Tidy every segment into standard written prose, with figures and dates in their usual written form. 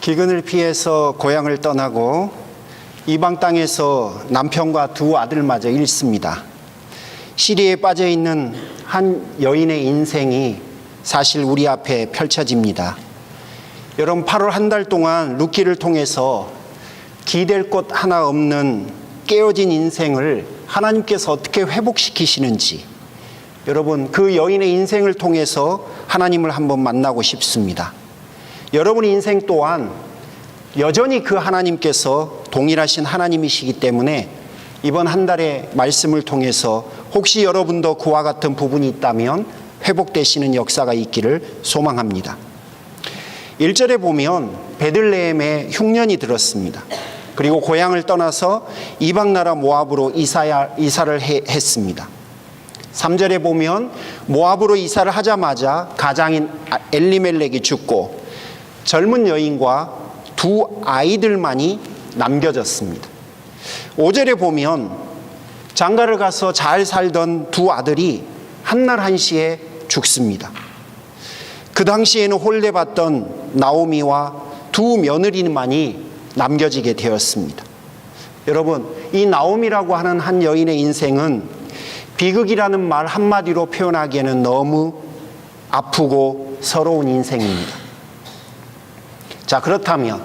기근을 피해서 고향을 떠나고 이방 땅에서 남편과 두 아들마저 잃습니다. 시리에 빠져 있는 한 여인의 인생이 사실 우리 앞에 펼쳐집니다. 여러분, 8월 한 달 동안 룻기를 통해서 기댈 곳 하나 없는 깨어진 인생을 하나님께서 어떻게 회복시키시는지, 여러분, 그 여인의 인생을 통해서 하나님을 한번 만나고 싶습니다. 여러분의 인생 또한 여전히 그 하나님께서 동일하신 하나님이시기 때문에 이번 한 달의 말씀을 통해서 혹시 여러분도 그와 같은 부분이 있다면 회복되시는 역사가 있기를 소망합니다. 1절에 보면 베들레헴에 흉년이 들었습니다. 그리고 고향을 떠나서 이방 나라 모압으로 이사를 했습니다. 3절에 보면 모압으로 이사를 하자마자 가장인 엘리멜렉이 죽고 젊은 여인과 두 아이들만이 남겨졌습니다. 5절에 보면 장가를 가서 잘 살던 두 아들이 한날 한시에 죽습니다. 그 당시에는 홀대받던 나오미와 두 며느리만이 남겨지게 되었습니다. 여러분, 이 나오미라고 하는 한 여인의 인생은 비극이라는 말 한마디로 표현하기에는 너무 아프고 서러운 인생입니다. 자, 그렇다면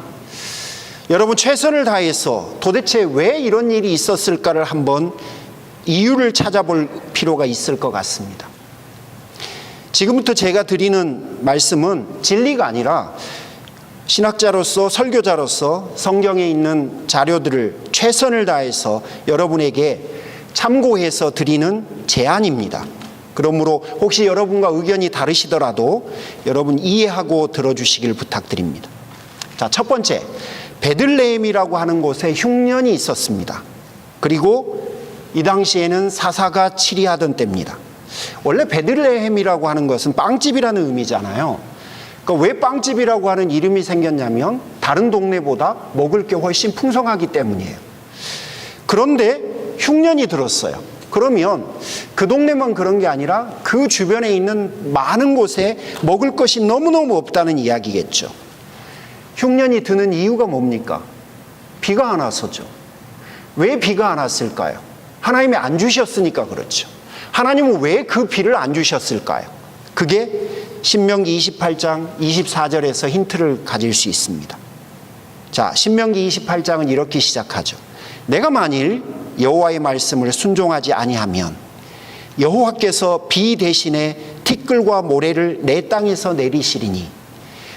여러분, 최선을 다해서 도대체 왜 이런 일이 있었을까를 한번 이유를 찾아볼 필요가 있을 것 같습니다. 지금부터 제가 드리는 말씀은 진리가 아니라 신학자로서, 설교자로서 성경에 있는 자료들을 최선을 다해서 여러분에게 참고해서 드리는 제안입니다. 그러므로 혹시 여러분과 의견이 다르시더라도 여러분 이해하고 들어주시길 부탁드립니다. 자, 첫 번째, 베들레헴이라고 하는 곳에 흉년이 있었습니다. 그리고 이 당시에는 사사가 치리하던 때입니다. 원래 베들레헴이라고 하는 것은 빵집이라는 의미잖아요. 그러니까 왜 빵집이라고 하는 이름이 생겼냐면 다른 동네보다 먹을 게 훨씬 풍성하기 때문이에요. 그런데 흉년이 들었어요. 그러면 그 동네만 그런 게 아니라 그 주변에 있는 많은 곳에 먹을 것이 너무너무 없다는 이야기겠죠. 흉년이 드는 이유가 뭡니까? 비가 안 와서죠. 왜 비가 안 왔을까요? 하나님이 안 주셨으니까 그렇죠. 하나님은 왜 그 비를 안 주셨을까요? 그게 신명기 28장 24절에서 힌트를 가질 수 있습니다. 자, 신명기 28장은 이렇게 시작하죠. 내가 만일 여호와의 말씀을 순종하지 아니하면 여호와께서 비 대신에 티끌과 모래를 내 땅에서 내리시리니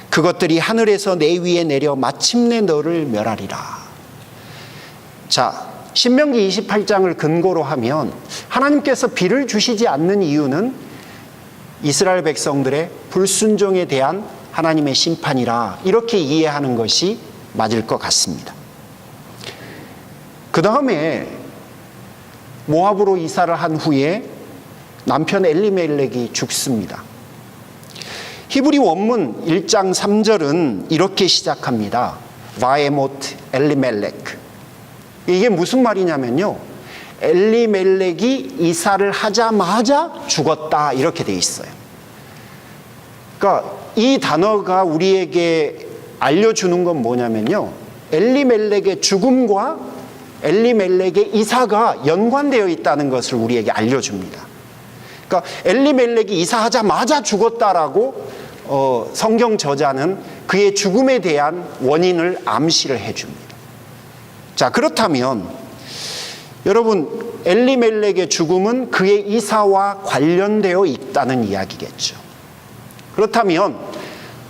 그것들이 하늘에서 내 위에 내려 마침내 너를 멸하리라. 자, 신명기 28장을 근거로 하면 하나님께서 비를 주시지 않는 이유는 이스라엘 백성들의 불순종에 대한 하나님의 심판이라, 이렇게 이해하는 것이 맞을 것 같습니다. 그 다음에 모압으로 이사를 한 후에 남편 엘리멜렉이 죽습니다. 히브리 원문 1장 3절은 이렇게 시작합니다. 바에모트 엘리멜렉. 이게 무슨 말이냐면요, 엘리멜렉이 이사를 하자마자 죽었다, 이렇게 돼 있어요. 그러니까 이 단어가 우리에게 알려주는 건 뭐냐면요, 엘리멜렉의 죽음과 엘리멜렉의 이사가 연관되어 있다는 것을 우리에게 알려줍니다. 그러니까 엘리멜렉이 이사하자마자 죽었다라고 성경 저자는 그의 죽음에 대한 원인을 암시를 해줍니다. 자, 그렇다면 여러분, 엘리멜렉의 죽음은 그의 이사와 관련되어 있다는 이야기겠죠. 그렇다면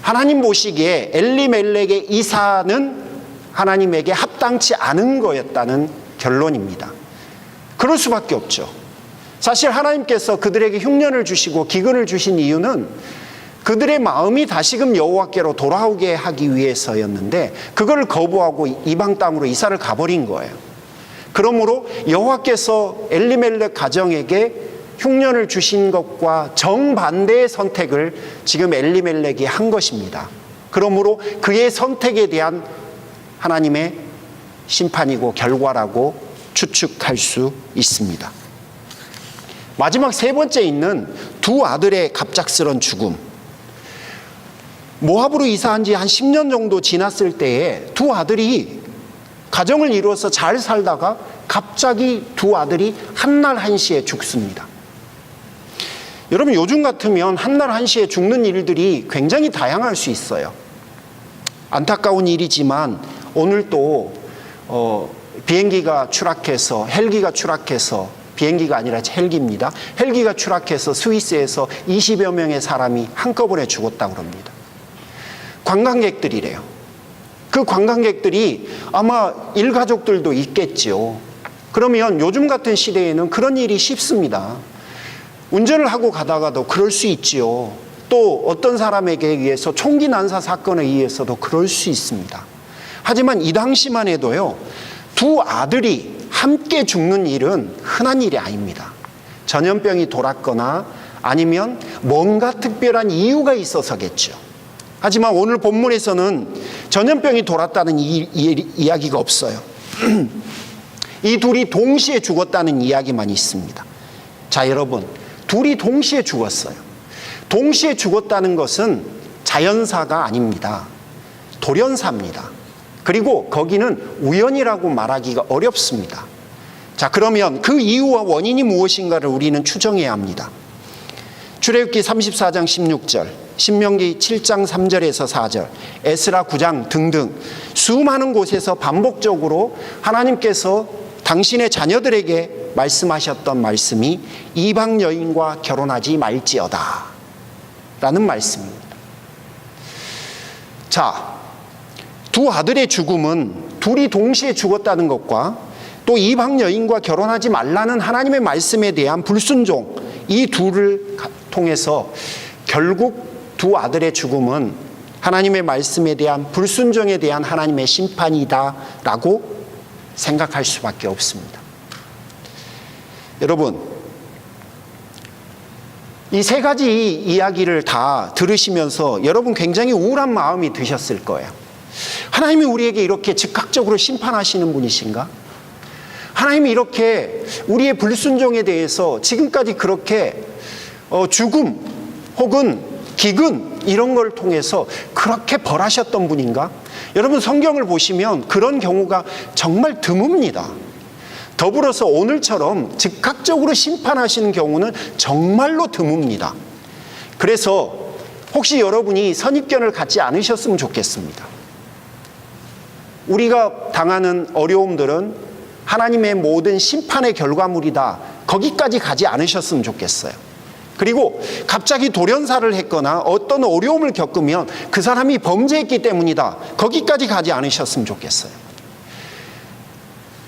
하나님 보시기에 엘리멜렉의 이사는 하나님에게 합당치 않은 거였다는 결론입니다. 그럴 수밖에 없죠. 사실 하나님께서 그들에게 흉년을 주시고 기근을 주신 이유는 그들의 마음이 다시금 여호와께로 돌아오게 하기 위해서였는데 그걸 거부하고 이방 땅으로 이사를 가버린 거예요. 그러므로 여호와께서 엘리멜렉 가정에게 흉년을 주신 것과 정반대의 선택을 지금 엘리멜렉이 한 것입니다. 그러므로 그의 선택에 대한 하나님의 심판이고 결과라고 추측할 수 있습니다. 마지막 세 번째 있는 두 아들의 갑작스런 죽음. 모압으로 이사한 지 한 10년 정도 지났을 때에 두 아들이 가정을 이루어서 잘 살다가 갑자기 두 아들이 한날 한시에 죽습니다. 여러분, 요즘 같으면 한날 한시에 죽는 일들이 굉장히 다양할 수 있어요. 안타까운 일이지만 오늘 또 비행기가 추락해서, 헬기가 추락해서, 비행기가 아니라 헬기입니다. 헬기가 추락해서 스위스에서 20여 명의 사람이 한꺼번에 죽었다고 합니다. 관광객들이래요. 그 관광객들이 아마 일가족들도 있겠죠. 그러면 요즘 같은 시대에는 그런 일이 쉽습니다. 운전을 하고 가다가도 그럴 수 있지요. 또 어떤 사람에게 의해서 총기 난사 사건에 의해서도 그럴 수 있습니다. 하지만 이 당시만 해도요, 두 아들이 함께 죽는 일은 흔한 일이 아닙니다. 전염병이 돌았거나 아니면 뭔가 특별한 이유가 있어서겠죠. 하지만 오늘 본문에서는 전염병이 돌았다는 이야기가 없어요. 이 둘이 동시에 죽었다는 이야기만 있습니다. 자, 여러분, 둘이 동시에 죽었어요. 동시에 죽었다는 것은 자연사가 아닙니다. 돌연사입니다. 그리고 거기는 우연이라고 말하기가 어렵습니다. 자, 그러면 그 이유와 원인이 무엇인가를 우리는 추정해야 합니다. 출애굽기 34장 16절, 신명기 7장 3절에서 4절, 에스라 9장 등등 수많은 곳에서 반복적으로 하나님께서 당신의 자녀들에게 말씀하셨던 말씀이 이방 여인과 결혼하지 말지어다 라는 말씀입니다. 자, 두 아들의 죽음은 둘이 동시에 죽었다는 것과 또 이방 여인과 결혼하지 말라는 하나님의 말씀에 대한 불순종, 이 둘을 통해서 결국 두 아들의 죽음은 하나님의 말씀에 대한 불순종에 대한 하나님의 심판이다라고 생각할 수밖에 없습니다. 여러분, 이 세 가지 이야기를 다 들으시면서 여러분 굉장히 우울한 마음이 드셨을 거예요. 하나님이 우리에게 이렇게 즉각적으로 심판하시는 분이신가? 하나님이 이렇게 우리의 불순종에 대해서 지금까지 그렇게 죽음 혹은 기근 이런 걸 통해서 그렇게 벌하셨던 분인가? 여러분, 성경을 보시면 그런 경우가 정말 드뭅니다. 더불어서 오늘처럼 즉각적으로 심판하시는 경우는 정말로 드뭅니다. 그래서 혹시 여러분이 선입견을 갖지 않으셨으면 좋겠습니다. 우리가 당하는 어려움들은 하나님의 모든 심판의 결과물이다, 거기까지 가지 않으셨으면 좋겠어요. 그리고 갑자기 돌연사를 했거나 어떤 어려움을 겪으면 그 사람이 범죄했기 때문이다, 거기까지 가지 않으셨으면 좋겠어요.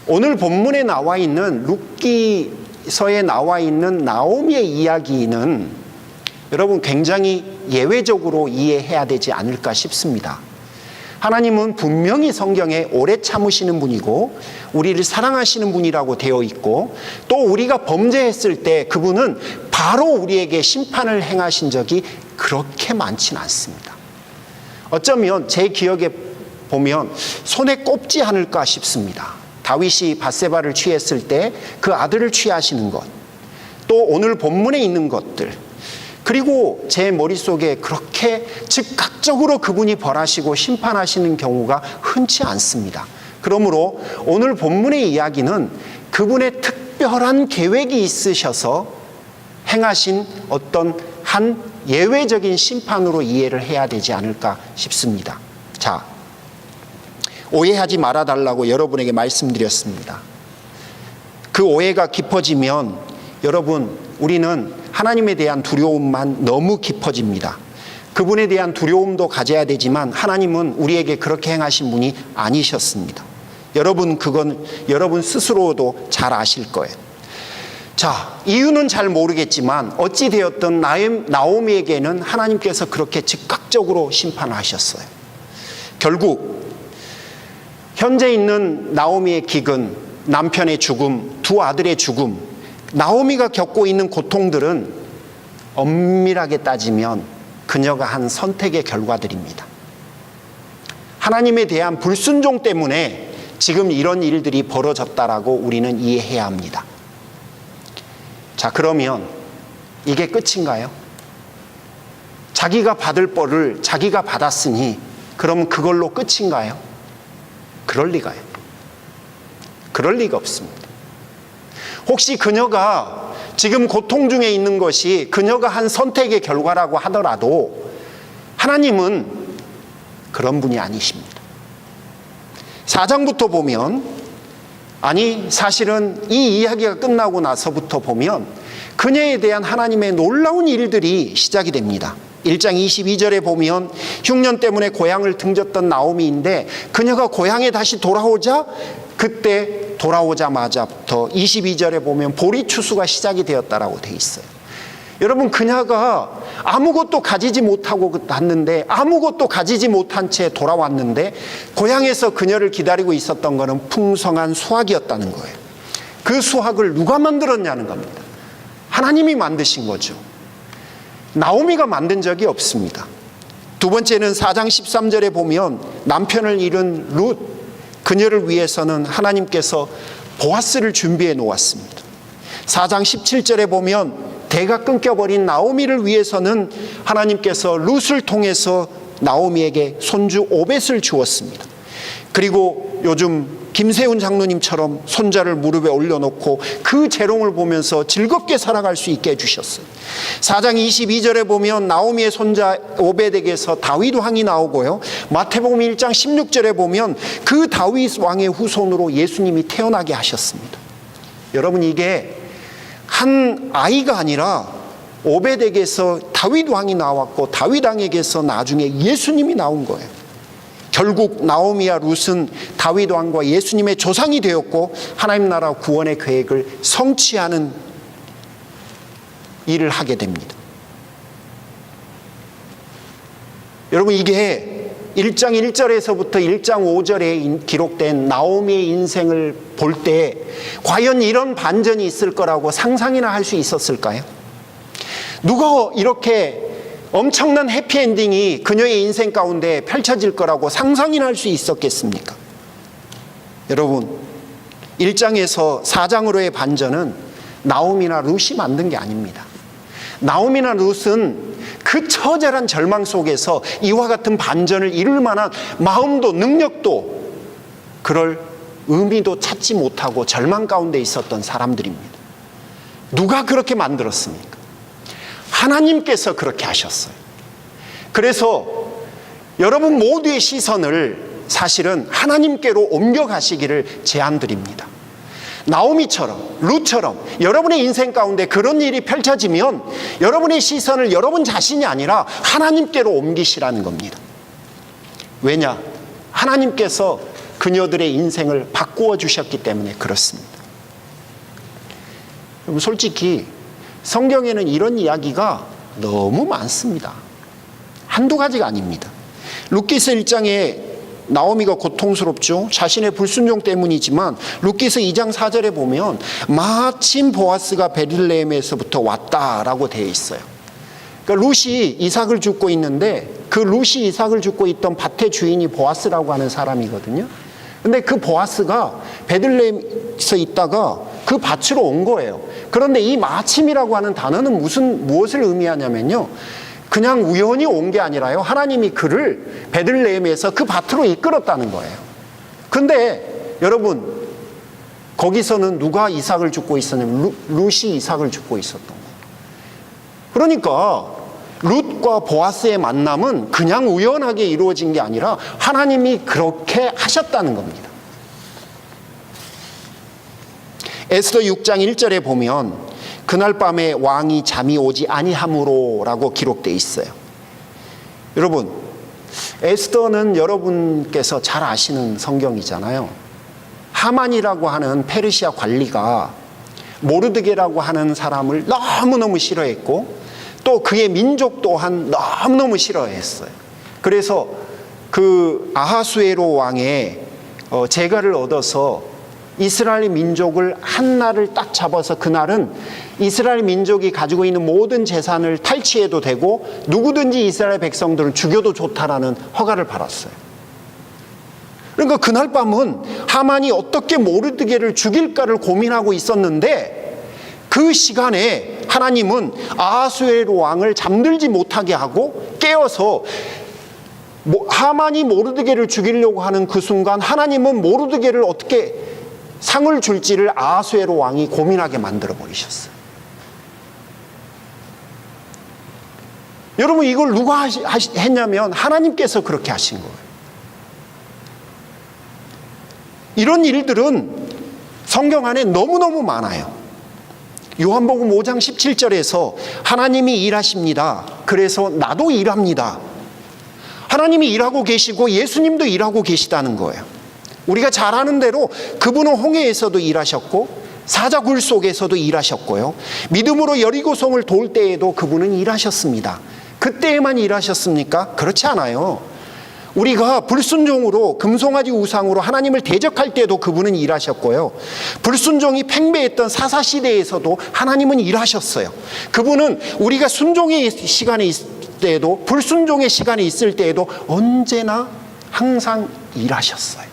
오늘 본문에 나와 있는 룻기서에 나와 있는 나오미의 이야기는 여러분 굉장히 예외적으로 이해해야 되지 않을까 싶습니다. 하나님은 분명히 성경에 오래 참으시는 분이고 우리를 사랑하시는 분이라고 되어 있고, 또 우리가 범죄했을 때 그분은 바로 우리에게 심판을 행하신 적이 그렇게 많지는 않습니다. 어쩌면 제 기억에 보면 손에 꼽지 않을까 싶습니다. 다윗이 밧세바를 취했을 때 그 아들을 취하시는 것, 또 오늘 본문에 있는 것들, 그리고 제 머릿속에 그렇게 즉각적으로 그분이 벌하시고 심판하시는 경우가 흔치 않습니다. 그러므로 오늘 본문의 이야기는 그분의 특별한 계획이 있으셔서 행하신 어떤 한 예외적인 심판으로 이해를 해야 되지 않을까 싶습니다. 자, 오해하지 말아달라고 여러분에게 말씀드렸습니다. 그 오해가 깊어지면 여러분, 우리는 하나님에 대한 두려움만 너무 깊어집니다. 그분에 대한 두려움도 가져야 되지만 하나님은 우리에게 그렇게 행하신 분이 아니셨습니다. 여러분, 그건 여러분 스스로도 잘 아실 거예요. 자, 이유는 잘 모르겠지만 어찌 되었든 나오미에게는 하나님께서 그렇게 즉각적으로 심판하셨어요. 결국 현재 있는 나오미의 기근, 남편의 죽음, 두 아들의 죽음, 나오미가 겪고 있는 고통들은 엄밀하게 따지면 그녀가 한 선택의 결과들입니다. 하나님에 대한 불순종 때문에 지금 이런 일들이 벌어졌다라고 우리는 이해해야 합니다. 자, 그러면 이게 끝인가요? 자기가 받을 벌을 자기가 받았으니 그러면 그걸로 끝인가요? 그럴 리가요. 그럴 리가 없습니다. 혹시 그녀가 지금 고통 중에 있는 것이 그녀가 한 선택의 결과라고 하더라도 하나님은 그런 분이 아니십니다. 4장부터 보면, 아니 사실은 이 이야기가 끝나고 나서부터 보면 그녀에 대한 하나님의 놀라운 일들이 시작이 됩니다. 1장 22절에 보면 흉년 때문에 고향을 등졌던 나오미인데 그녀가 고향에 다시 돌아오자, 그때 돌아오자마자부터 22절에 보면 보리 추수가 시작이 되었다라고 돼 있어요. 여러분, 그녀가 아무것도 가지지 못하고 갔는데, 아무것도 가지지 못한 채 돌아왔는데 고향에서 그녀를 기다리고 있었던 것은 풍성한 수확이었다는 거예요. 그 수확을 누가 만들었냐는 겁니다. 하나님이 만드신 거죠. 나오미가 만든 적이 없습니다. 두 번째는 4장 13절에 보면 남편을 잃은 룻, 그녀를 위해서는 하나님께서 보아스를 준비해 놓았습니다. 4장 17절에 보면 대가 끊겨버린 나오미를 위해서는 하나님께서 룻을 통해서 나오미에게 손주 오벳을 주었습니다. 그리고 요즘 김세훈 장로님처럼 손자를 무릎에 올려놓고 그 재롱을 보면서 즐겁게 살아갈 수 있게 해주셨어요. 4장 22절에 보면 나오미의 손자 오벳에게서 다윗 왕이 나오고요. 마태복음 1장 16절에 보면 그 다윗 왕의 후손으로 예수님이 태어나게 하셨습니다. 여러분, 이게 한 아이가 아니라 오벳에게서 다윗 왕이 나왔고 다윗 왕에게서 나중에 예수님이 나온 거예요. 결국 나오미와 룻은 다윗 왕과 예수님의 조상이 되었고 하나님 나라 구원의 계획을 성취하는 일을 하게 됩니다. 여러분, 이게 1장 1절에서부터 1장 5절에 기록된 나오미의 인생을 볼 때 과연 이런 반전이 있을 거라고 상상이나 할 수 있었을까요? 누가 이렇게 엄청난 해피엔딩이 그녀의 인생 가운데 펼쳐질 거라고 상상이나 할 수 있었겠습니까? 여러분, 1장에서 4장으로의 반전은 나오미나 룻이 만든 게 아닙니다. 나오미나 룻은 그 처절한 절망 속에서 이와 같은 반전을 이룰 만한 마음도 능력도 그럴 의미도 찾지 못하고 절망 가운데 있었던 사람들입니다. 누가 그렇게 만들었습니까? 하나님께서 그렇게 하셨어요. 그래서 여러분 모두의 시선을 사실은 하나님께로 옮겨가시기를 제안드립니다. 나오미처럼, 룻처럼 여러분의 인생 가운데 그런 일이 펼쳐지면 여러분의 시선을 여러분 자신이 아니라 하나님께로 옮기시라는 겁니다. 왜냐? 하나님께서 그녀들의 인생을 바꾸어 주셨기 때문에 그렇습니다. 여러분, 솔직히 성경에는 이런 이야기가 너무 많습니다. 한두 가지가 아닙니다. 룻기서 1장에 나오미가 고통스럽죠. 자신의 불순종 때문이지만 룻기서 2장 4절에 보면 마침 보아스가 베들레헴에서부터 왔다라고 되어 있어요. 그러니까 룻이 이삭을 줍고 있는데 그 룻이 이삭을 줍고 있던 밭의 주인이 보아스라고 하는 사람이거든요. 근데 그 보아스가 베들레헴에서 있다가 그 밭으로 온 거예요. 그런데 이 마침이라고 하는 단어는 무엇을 의미하냐면요, 그냥 우연히 온 게 아니라요, 하나님이 그를 베들레헴에서 그 밭으로 이끌었다는 거예요. 근데 여러분, 거기서는 누가 이삭을 줍고 있었냐면 룻이 이삭을 줍고 있었던 거예요. 그러니까 룻과 보아스의 만남은 그냥 우연하게 이루어진 게 아니라 하나님이 그렇게 하셨다는 겁니다. 에스더 6장 1절에 보면 그날 밤에 왕이 잠이 오지 아니함으로 라고 기록되어 있어요. 여러분, 에스더는 여러분께서 잘 아시는 성경이잖아요. 하만이라고 하는 페르시아 관리가 모르드게라고 하는 사람을 너무너무 싫어했고 또 그의 민족 또한 너무너무 싫어했어요. 그래서 그 아하수에로 왕의 재가를 얻어서 이스라엘 민족을 한 날을 딱 잡아서 그날은 이스라엘 민족이 가지고 있는 모든 재산을 탈취해도 되고 누구든지 이스라엘 백성들을 죽여도 좋다라는 허가를 받았어요. 그러니까 그날 밤은 하만이 어떻게 모르드게를 죽일까를 고민하고 있었는데 그 시간에 하나님은 아하수에로 왕을 잠들지 못하게 하고 깨어서 하만이 모르드게를 죽이려고 하는 그 순간 하나님은 모르드게를 어떻게 상을 줄지를 아하수에로 왕이 고민하게 만들어 버리셨어요. 여러분, 이걸 누가 했냐면 하나님께서 그렇게 하신 거예요. 이런 일들은 성경 안에 너무너무 많아요. 요한복음 5장 17절에서 하나님이 일하십니다. 그래서 나도 일합니다. 하나님이 일하고 계시고 예수님도 일하고 계시다는 거예요. 우리가 잘 아는 대로 그분은 홍해에서도 일하셨고 사자굴 속에서도 일하셨고요. 믿음으로 여리고성을 돌 때에도 그분은 일하셨습니다. 그때에만 일하셨습니까? 그렇지 않아요. 우리가 불순종으로 금송아지 우상으로 하나님을 대적할 때도 그분은 일하셨고요. 불순종이 팽배했던 사사시대에서도 하나님은 일하셨어요. 그분은 우리가 순종의 시간이 있을 때에도 불순종의 시간이 있을 때에도 언제나 항상 일하셨어요.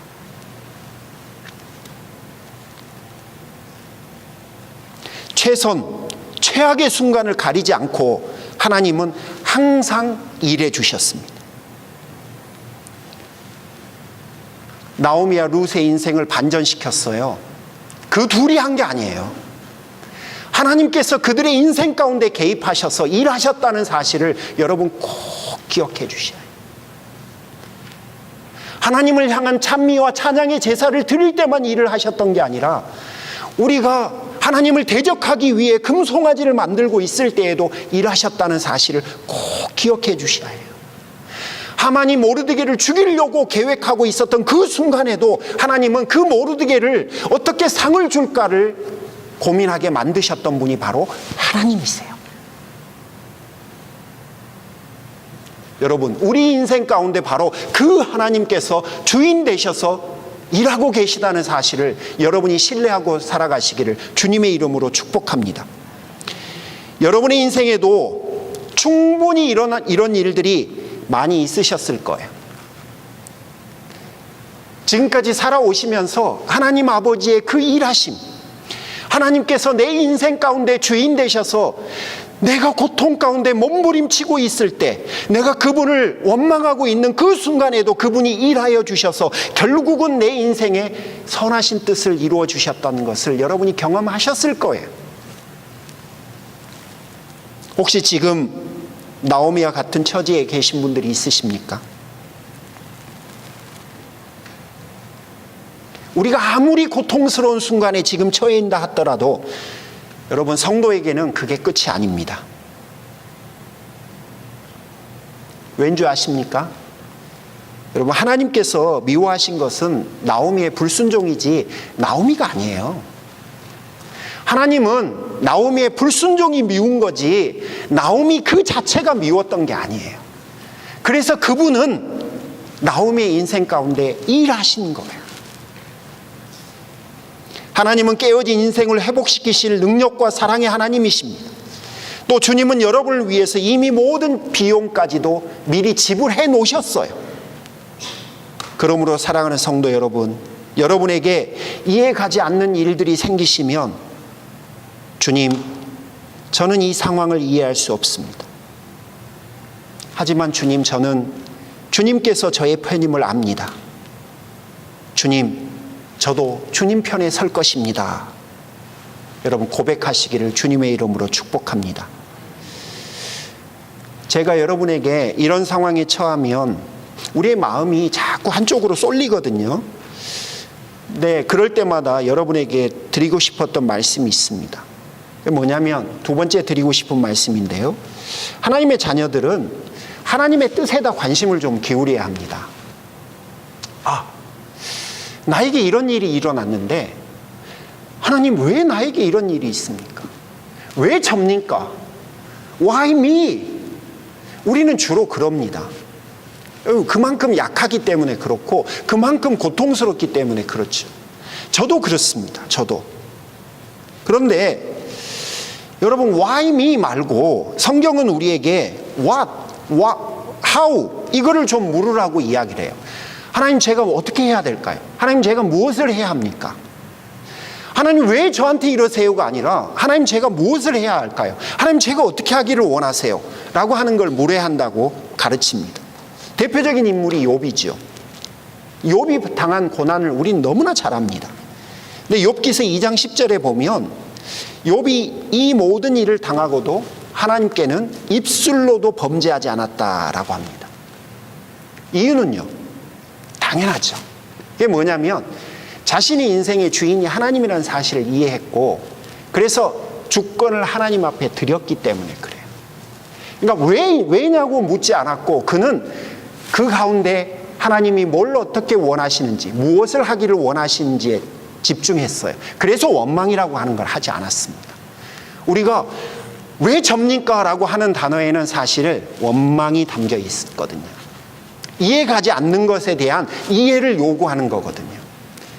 최선, 최악의 순간을 가리지 않고 하나님은 항상 일해 주셨습니다. 나오미와 룻의 인생을 반전시켰어요. 그 둘이 한 게 아니에요. 하나님께서 그들의 인생 가운데 개입하셔서 일하셨다는 사실을 여러분 꼭 기억해 주셔야 해요. 하나님을 향한 찬미와 찬양의 제사를 드릴 때만 일을 하셨던 게 아니라 우리가 하나님을 대적하기 위해 금송아지를 만들고 있을 때에도 일하셨다는 사실을 꼭 기억해 주셔야 해요. 하만이 모르드게를 죽이려고 계획하고 있었던 그 순간에도 하나님은 그 모르드게를 어떻게 상을 줄까를 고민하게 만드셨던 분이 바로 하나님이세요. 여러분, 우리 인생 가운데 바로 그 하나님께서 주인 되셔서 일하고 계시다는 사실을 여러분이 신뢰하고 살아가시기를 주님의 이름으로 축복합니다. 여러분의 인생에도 충분히 이런 일들이 많이 있으셨을 거예요. 지금까지 살아오시면서 하나님 아버지의 그 일하심, 하나님께서 내 인생 가운데 주인 되셔서 내가 고통 가운데 몸부림치고 있을 때 내가 그분을 원망하고 있는 그 순간에도 그분이 일하여 주셔서 결국은 내 인생에 선하신 뜻을 이루어 주셨다는 것을 여러분이 경험하셨을 거예요. 혹시 지금 나오미와 같은 처지에 계신 분들이 있으십니까? 우리가 아무리 고통스러운 순간에 지금 처해 있다 하더라도 여러분, 성도에게는 그게 끝이 아닙니다. 왠지 아십니까? 여러분, 하나님께서 미워하신 것은 나오미의 불순종이지 나오미가 아니에요. 하나님은 나오미의 불순종이 미운 거지 나오미 그 자체가 미웠던 게 아니에요. 그래서 그분은 나오미의 인생 가운데 일하신 거예요. 하나님은 깨어진 인생을 회복시키실 능력과 사랑의 하나님이십니다. 또 주님은 여러분을 위해서 이미 모든 비용까지도 미리 지불해 놓으셨어요. 그러므로 사랑하는 성도 여러분, 여러분에게 이해가지 않는 일들이 생기시면 주님, 저는 이 상황을 이해할 수 없습니다. 하지만 주님, 저는 주님께서 저의 편임을 압니다. 주님, 저도 주님 편에 설 것입니다. 여러분, 고백하시기를 주님의 이름으로 축복합니다. 제가 여러분에게 이런 상황에 처하면 우리의 마음이 자꾸 한쪽으로 쏠리거든요. 네, 그럴 때마다 여러분에게 드리고 싶었던 말씀이 있습니다. 뭐냐면 두 번째 드리고 싶은 말씀인데요. 하나님의 자녀들은 하나님의 뜻에다 관심을 좀 기울여야 합니다. 나에게 이런 일이 일어났는데 하나님, 왜 나에게 이런 일이 있습니까? 왜 접니까? Why me? 우리는 주로 그럽니다. 그만큼 약하기 때문에 그렇고 그만큼 고통스럽기 때문에 그렇죠. 저도 그렇습니다. 저도. 그런데 여러분, why me 말고 성경은 우리에게 what, how 이거를 좀 물으라고 이야기를 해요. 하나님, 제가 어떻게 해야 될까요? 하나님, 제가 무엇을 해야 합니까? 하나님 왜 저한테 이러세요가 아니라 하나님 제가 무엇을 해야 할까요? 하나님 제가 어떻게 하기를 원하세요? 라고 하는 걸 물어한다고 가르칩니다. 대표적인 인물이 욥이죠. 욥이 당한 고난을 우린 너무나 잘 압니다. 근데 욥기서 2장 10절에 보면 욥이 이 모든 일을 당하고도 하나님께는 입술로도 범죄하지 않았다라고 합니다. 이유는요, 당연하죠. 이게 뭐냐면 자신의 인생의 주인이 하나님이라는 사실을 이해했고, 그래서 주권을 하나님 앞에 드렸기 때문에 그래요. 그러니까 왜냐고 묻지 않았고, 그는 그 가운데 하나님이 뭘 어떻게 원하시는지, 무엇을 하기를 원하시는지에 집중했어요. 그래서 원망이라고 하는 걸 하지 않았습니다. 우리가 왜 접니까? 라고 하는 단어에는 사실 원망이 담겨 있거든요. 이해가지 않는 것에 대한 이해를 요구하는 거거든요.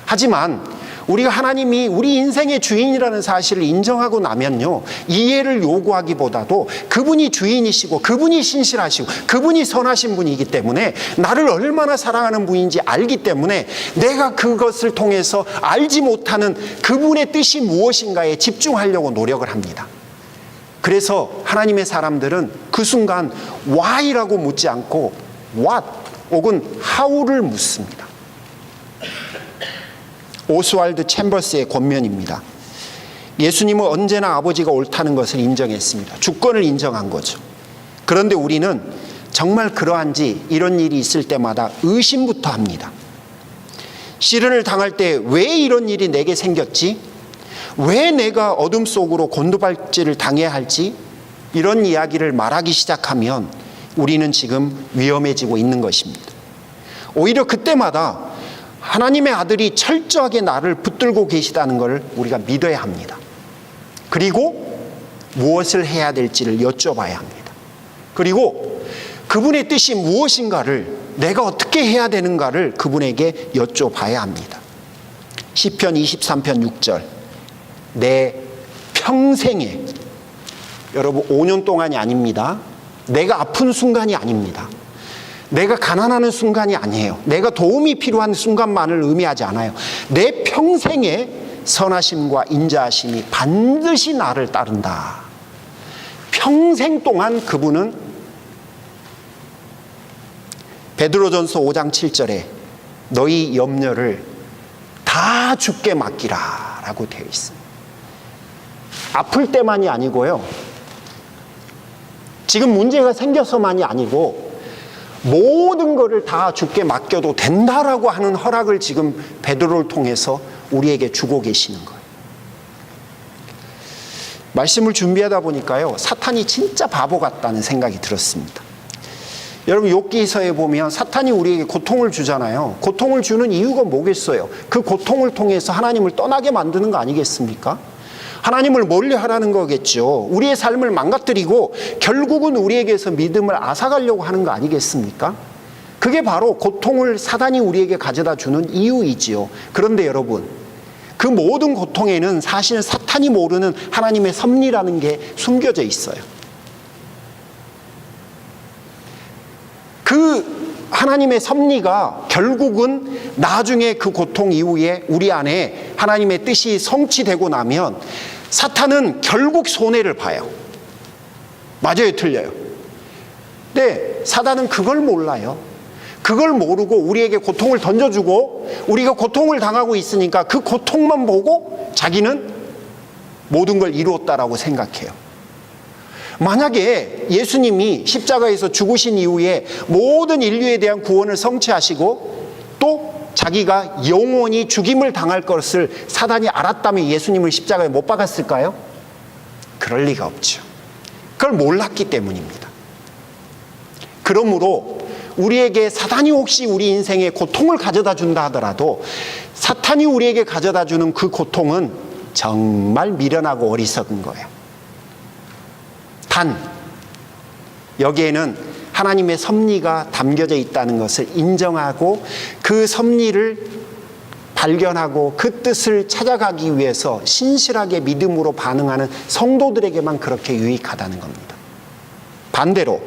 하지만 우리가 하나님이 우리 인생의 주인이라는 사실을 인정하고 나면요, 이해를 요구하기보다도 그분이 주인이시고 그분이 신실하시고 그분이 선하신 분이기 때문에 나를 얼마나 사랑하는 분인지 알기 때문에 내가 그것을 통해서 알지 못하는 그분의 뜻이 무엇인가에 집중하려고 노력을 합니다. 그래서 하나님의 사람들은 그 순간 why라고 묻지 않고 what 혹은 how를 묻습니다. 오스왈드 챔버스의 권면입니다. 예수님은 언제나 아버지가 옳다는 것을 인정했습니다. 주권을 인정한 거죠. 그런데 우리는 정말 그러한지 이런 일이 있을 때마다 의심부터 합니다. 시련을 당할 때 왜 이런 일이 내게 생겼지? 왜 내가 어둠 속으로 곤두발질을 당해야 할지? 이런 이야기를 말하기 시작하면 우리는 지금 위험해지고 있는 것입니다. 오히려 그때마다 하나님의 아들이 철저하게 나를 붙들고 계시다는 것을 우리가 믿어야 합니다. 그리고 무엇을 해야 될지를 여쭤봐야 합니다. 그리고 그분의 뜻이 무엇인가를, 내가 어떻게 해야 되는가를 그분에게 여쭤봐야 합니다. 시편 23편 6절, 내 평생에, 여러분 5년 동안이 아닙니다. 내가 아픈 순간이 아닙니다. 내가 가난하는 순간이 아니에요. 내가 도움이 필요한 순간만을 의미하지 않아요. 내 평생에 선하심과 인자하심이 반드시 나를 따른다. 평생 동안 그분은 베드로전서 5장 7절에 너희 염려를 다 주께 맡기라 라고 되어 있습니다. 아플 때만이 아니고요, 지금 문제가 생겨서만이 아니고 모든 것을 다 주께 맡겨도 된다라고 하는 허락을 지금 베드로를 통해서 우리에게 주고 계시는 거예요. 말씀을 준비하다 보니까요, 사탄이 진짜 바보 같다는 생각이 들었습니다. 여러분 욥기서에 보면 사탄이 우리에게 고통을 주잖아요. 고통을 주는 이유가 뭐겠어요? 그 고통을 통해서 하나님을 떠나게 만드는 거 아니겠습니까? 하나님을 멀리하라는 거겠죠. 우리의 삶을 망가뜨리고 결국은 우리에게서 믿음을 앗아가려고 하는 거 아니겠습니까? 그게 바로 고통을 사단이 우리에게 가져다 주는 이유이지요. 그런데 여러분, 그 모든 고통에는 사실 사탄이 모르는 하나님의 섭리라는 게 숨겨져 있어요. 그 하나님의 섭리가 결국은 나중에 그 고통 이후에 우리 안에 하나님의 뜻이 성취되고 나면 사탄은 결국 손해를 봐요. 맞아요, 틀려요? 근데 사단은 그걸 몰라요. 그걸 모르고 우리에게 고통을 던져주고 우리가 고통을 당하고 있으니까 그 고통만 보고 자기는 모든 걸 이루었다라고 생각해요. 만약에 예수님이 십자가에서 죽으신 이후에 모든 인류에 대한 구원을 성취하시고 또 자기가 영원히 죽임을 당할 것을 사단이 알았다면 예수님을 십자가에 못 박았을까요? 그럴 리가 없죠. 그걸 몰랐기 때문입니다. 그러므로 우리에게 사단이 혹시 우리 인생에 고통을 가져다 준다 하더라도 사탄이 우리에게 가져다 주는 그 고통은 정말 미련하고 어리석은 거예요. 단 여기에는 하나님의 섭리가 담겨져 있다는 것을 인정하고 그 섭리를 발견하고 그 뜻을 찾아가기 위해서 신실하게 믿음으로 반응하는 성도들에게만 그렇게 유익하다는 겁니다. 반대로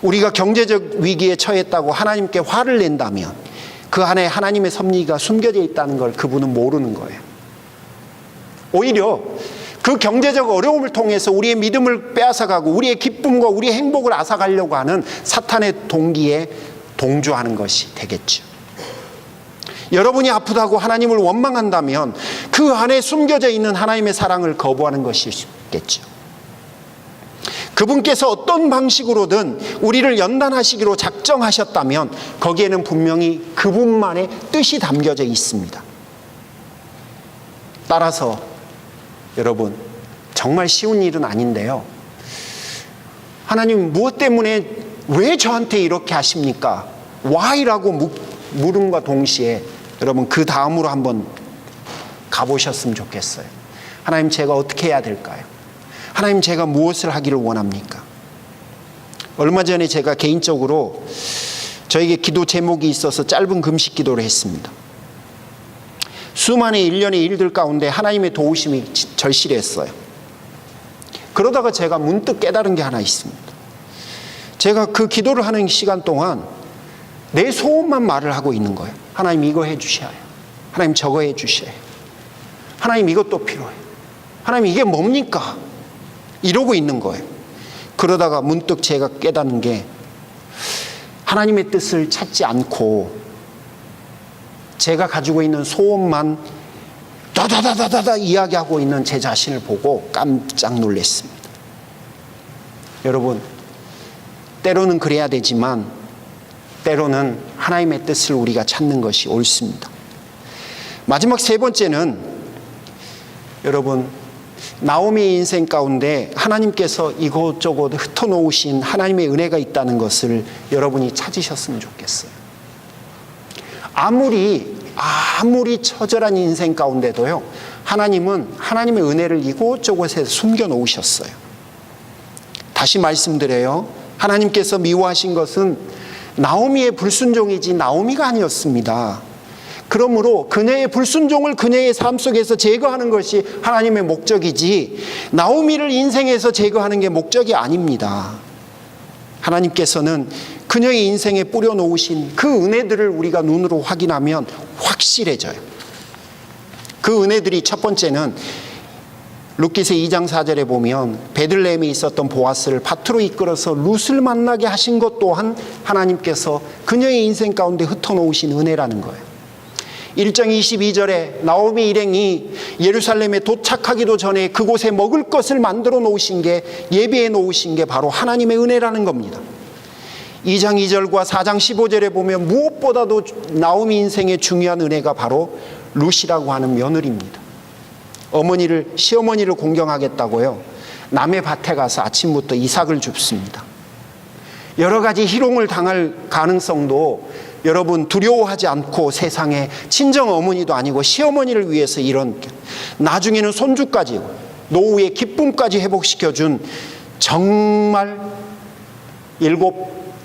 우리가 경제적 위기에 처했다고 하나님께 화를 낸다면 그 안에 하나님의 섭리가 숨겨져 있다는 걸 그분은 모르는 거예요. 오히려 그 경제적 어려움을 통해서 우리의 믿음을 빼앗아가고 우리의 기쁨과 우리의 행복을 앗아가려고 하는 사탄의 동기에 동조하는 것이 되겠죠. 여러분이 아프다고 하나님을 원망한다면 그 안에 숨겨져 있는 하나님의 사랑을 거부하는 것이겠죠. 그분께서 어떤 방식으로든 우리를 연단하시기로 작정하셨다면 거기에는 분명히 그분만의 뜻이 담겨져 있습니다. 따라서 여러분, 정말 쉬운 일은 아닌데요. 하나님 무엇 때문에 왜 저한테 이렇게 하십니까? Why라고 물음과 동시에 여러분 그 다음으로 한번 가보셨으면 좋겠어요. 하나님, 제가 어떻게 해야 될까요? 하나님, 제가 무엇을 하기를 원합니까? 얼마 전에 제가 개인적으로 저에게 기도 제목이 있어서 짧은 금식 기도를 했습니다. 수많은 일련의 일들 가운데 하나님의 도우심이 절실했어요. 그러다가 제가 문득 깨달은 게 하나 있습니다. 제가 그 기도를 하는 시간 동안 내 소원만 말을 하고 있는 거예요. 하나님, 이거 해 주셔야 해요. 하나님, 저거 해 주셔야 해요. 하나님, 이것도 필요해요. 하나님, 이게 뭡니까? 이러고 있는 거예요. 그러다가 문득 제가 깨닫는 게 하나님의 뜻을 찾지 않고 제가 가지고 있는 소원만 다다다다다 이야기하고 있는 제 자신을 보고 깜짝 놀랐습니다. 여러분, 때로는 그래야 되지만 때로는 하나님의 뜻을 우리가 찾는 것이 옳습니다. 마지막 세 번째는 여러분, 나오미의 인생 가운데 하나님께서 이곳저곳 흩어놓으신 하나님의 은혜가 있다는 것을 여러분이 찾으셨으면 좋겠어요. 아무리 처절한 인생 가운데도요, 하나님은 하나님의 은혜를 이곳저곳에 숨겨놓으셨어요. 다시 말씀드려요. 하나님께서 미워하신 것은 나오미의 불순종이지 나오미가 아니었습니다. 그러므로 그녀의 불순종을 그녀의 삶 속에서 제거하는 것이 하나님의 목적이지 나오미를 인생에서 제거하는 게 목적이 아닙니다. 하나님께서는 그녀의 인생에 뿌려놓으신 그 은혜들을 우리가 눈으로 확인하면 확실해져요. 그 은혜들이 첫 번째는 룻기서 2장 4절에 보면 베들레헴에 있었던 보아스를 밭으로 이끌어서 룻을 만나게 하신 것 또한 하나님께서 그녀의 인생 가운데 흩어놓으신 은혜라는 거예요. 1장 22절에 나오미 일행이 예루살렘에 도착하기도 전에 그곳에 먹을 것을 만들어 놓으신 게, 예비해 놓으신 게 바로 하나님의 은혜라는 겁니다. 2장 2절과 4장 15절에 보면 무엇보다도 나오미 인생의 중요한 은혜가 바로 룻이라고 하는 며느리입니다. 시어머니를 공경하겠다고요, 남의 밭에 가서 아침부터 이삭을 줍습니다. 여러 가지 희롱을 당할 가능성도 여러분 두려워하지 않고 세상에 친정 어머니도 아니고 시어머니를 위해서 이런, 나중에는 손주까지, 노후의 기쁨까지 회복시켜준 정말 7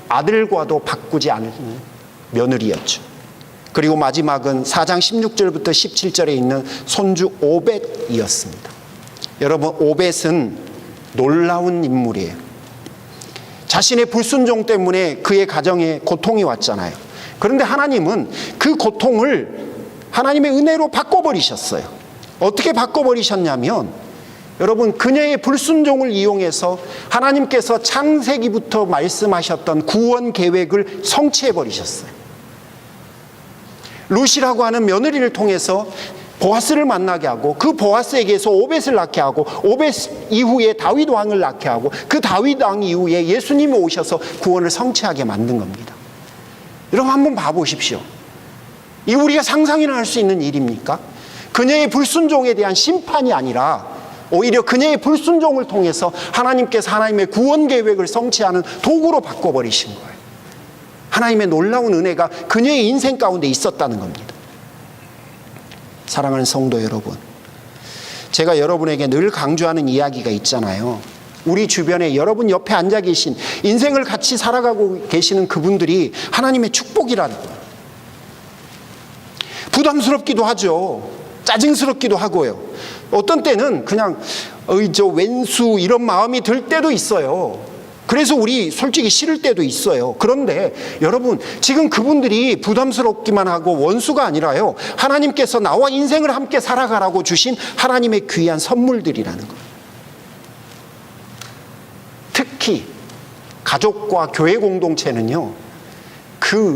아들과도 바꾸지 않은 며느리였죠. 그리고 마지막은 4장 16절부터 17절에 있는 손주 오벳이었습니다. 여러분, 오벳은 놀라운 인물이에요. 자신의 불순종 때문에 그의 가정에 고통이 왔잖아요. 그런데 하나님은 그 고통을 하나님의 은혜로 바꿔버리셨어요. 어떻게 바꿔버리셨냐면, 여러분, 그녀의 불순종을 이용해서 하나님께서 창세기부터 말씀하셨던 구원 계획을 성취해버리셨어요. 룻이라고 하는 며느리를 통해서 보아스를 만나게 하고, 그 보아스에게서 오벳을 낳게 하고, 오벳 이후에 다윗 왕을 낳게 하고, 그 다윗 왕 이후에 예수님이 오셔서 구원을 성취하게 만든 겁니다. 여러분, 한번 봐보십시오. 이 우리가 상상이나 할 수 있는 일입니까? 그녀의 불순종에 대한 심판이 아니라 오히려 그녀의 불순종을 통해서 하나님께서 하나님의 구원 계획을 성취하는 도구로 바꿔버리신 거예요. 하나님의 놀라운 은혜가 그녀의 인생 가운데 있었다는 겁니다. 사랑하는 성도 여러분, 제가 여러분에게 늘 강조하는 이야기가 있잖아요. 우리 주변에 여러분 옆에 앉아 계신, 인생을 같이 살아가고 계시는 그분들이 하나님의 축복이라는 거예요. 부담스럽기도 하죠. 짜증스럽기도 하고요. 어떤 때는 그냥 저 왼수 이런 마음이 들 때도 있어요. 그래서 우리 솔직히 싫을 때도 있어요. 그런데 여러분, 지금 그분들이 부담스럽기만 하고 원수가 아니라요, 하나님께서 나와 인생을 함께 살아가라고 주신 하나님의 귀한 선물들이라는 거예요. 특히 가족과 교회 공동체는요, 그